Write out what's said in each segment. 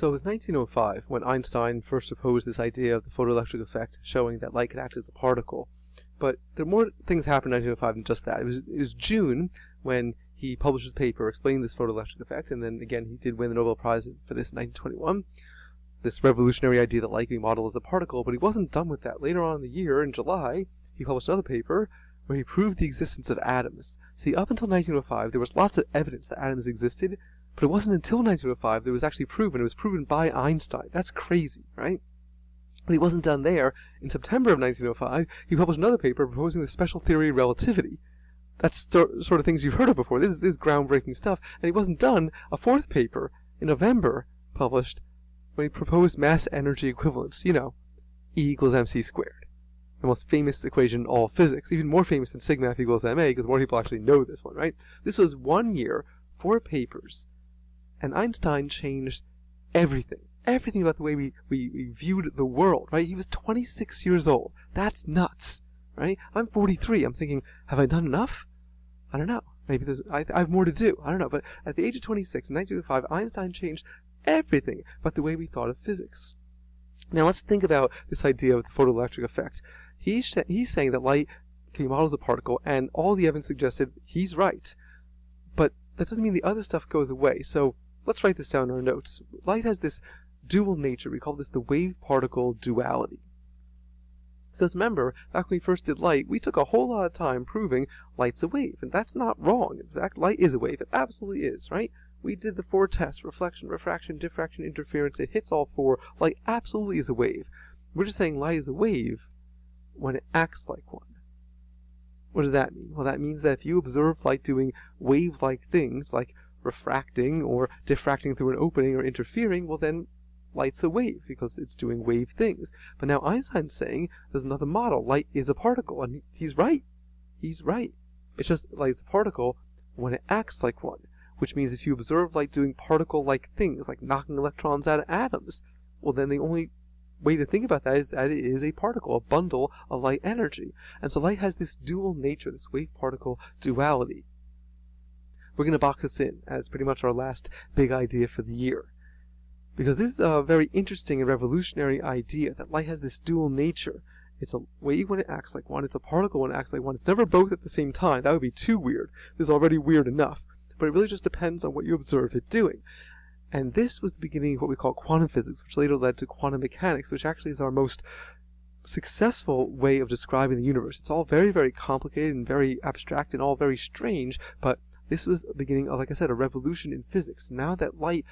So it was 1905 when Einstein first proposed this idea of the photoelectric effect, showing that light could act as a particle. But there more things happened in 1905 than just that. It was June when he published his paper explaining this photoelectric effect, and then again he did win the Nobel Prize for this in 1921. This revolutionary idea that light can be modeled as a particle, but he wasn't done with that. Later on in the year, in July, he published another paper where he proved the existence of atoms. See, up until 1905, there was lots of evidence that atoms existed, but it wasn't until 1905 that it was actually proven. It was proven by Einstein. That's crazy, right? But he wasn't done there. In September of 1905, he published another paper proposing the special theory of relativity. That's sort of things you've heard of before. This is groundbreaking stuff. And he wasn't done. A fourth paper in November published when he proposed mass energy equivalence. You know, E equals mc squared. The most famous equation in all of physics. Even more famous than sigma F equals ma, because more people actually know this one, right? This was 1 year, 4 papers. And Einstein changed everything. Everything about the way we viewed the world, right? He was 26 years old. That's nuts, right? I'm 43. I'm thinking, have I done enough? I don't know. Maybe I have more to do. I don't know. But at the age of 26, in 1905, Einstein changed everything about the way we thought of physics. Now let's think about this idea of the photoelectric effect. He's saying that light can be modeled as a particle, and all the evidence suggested he's right. But that doesn't mean the other stuff goes away. So let's write this down in our notes. Light has this dual nature. We call this the wave-particle duality. Because remember, back when we first did light, we took a whole lot of time proving light's a wave. And that's not wrong. In fact, light is a wave. It absolutely is, right? We did the 4 tests: reflection, refraction, diffraction, interference. It hits all 4. Light absolutely is a wave. We're just saying light is a wave when it acts like one. What does that mean? Well, that means that if you observe light doing wave-like things, like refracting or diffracting through an opening or interfering, well then light's a wave because it's doing wave things. But now Einstein's saying there's another model. Light is a particle, and he's right. He's right. It's just light's a particle when it acts like one, which means if you observe light doing particle-like things, like knocking electrons out of atoms, well then the only way to think about that is that it is a particle, a bundle of light energy. And so light has this dual nature, this wave-particle duality. We're going to box this in as pretty much our last big idea for the year. Because this is a very interesting and revolutionary idea, that light has this dual nature. It's a wave when it acts like one, it's a particle when it acts like one. It's never both at the same time. That would be too weird. This is already weird enough. But it really just depends on what you observe it doing. And this was the beginning of what we call quantum physics, which later led to quantum mechanics, which actually is our most successful way of describing the universe. It's all very, very complicated and very abstract and all very strange, but this was the beginning of, like I said, a revolution in physics. Now that light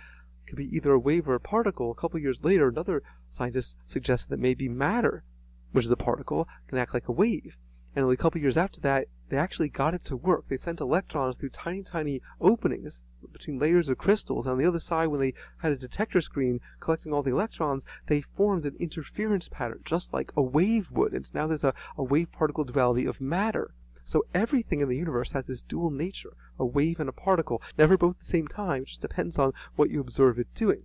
could be either a wave or a particle, a couple of years later, another scientist suggested that maybe matter, which is a particle, can act like a wave. And only a couple of years after that, they actually got it to work. They sent electrons through tiny, tiny openings between layers of crystals. And on the other side, when they had a detector screen collecting all the electrons, they formed an interference pattern, just like a wave would. And so now there's a wave-particle duality of matter. So everything in the universe has this dual nature, a wave and a particle, never both at the same time. It just depends on what you observe it doing.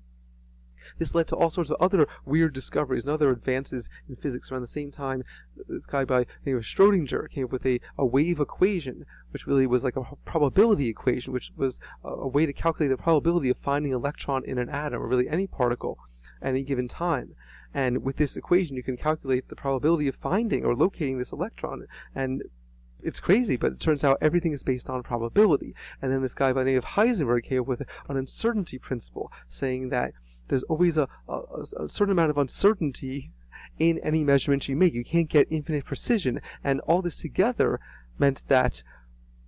This led to all sorts of other weird discoveries and other advances in physics around the same time. This guy by the name of Schrodinger came up with a wave equation, which really was like a probability equation, which was a way to calculate the probability of finding an electron in an atom, or really any particle, at any given time. And with this equation, you can calculate the probability of finding or locating this electron. And it's crazy, but it turns out everything is based on probability. And then this guy by the name of Heisenberg came up with an uncertainty principle, saying that there's always a certain amount of uncertainty in any measurement you make. You can't get infinite precision, and all this together meant that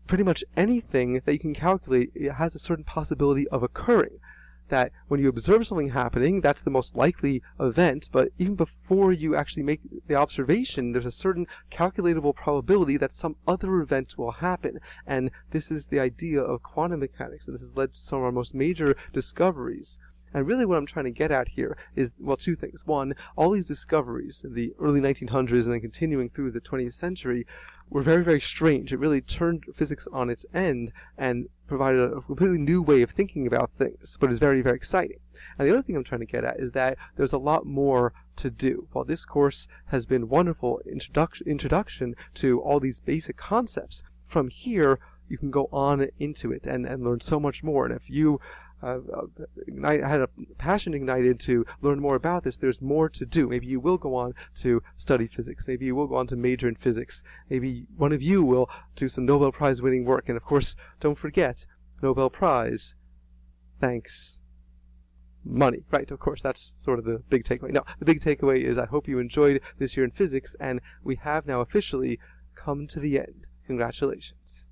pretty much anything that you can calculate, it has a certain possibility of occurring. That when you observe something happening, that's the most likely event, but even before you actually make the observation, there's a certain calculatable probability that some other event will happen. And this is the idea of quantum mechanics, and this has led to some of our most major discoveries. And really what I'm trying to get at here is, well, 2 things. One, all these discoveries in the early 1900s and then continuing through the 20th century were very, very strange. It really turned physics on its end and provided a completely new way of thinking about things, but it's very, very exciting. And the other thing I'm trying to get at is that there's a lot more to do. While this course has been wonderful introduction to all these basic concepts, from here you can go on into it and learn so much more. And if you had a passion ignited to learn more about this, there's more to do. Maybe you will go on to study physics. Maybe you will go on to major in physics. Maybe one of you will do some Nobel Prize winning work. And of course, don't forget, Nobel Prize, thanks, money. Right, of course, that's sort of the big takeaway. No, the big takeaway is I hope you enjoyed this year in physics, and we have now officially come to the end. Congratulations.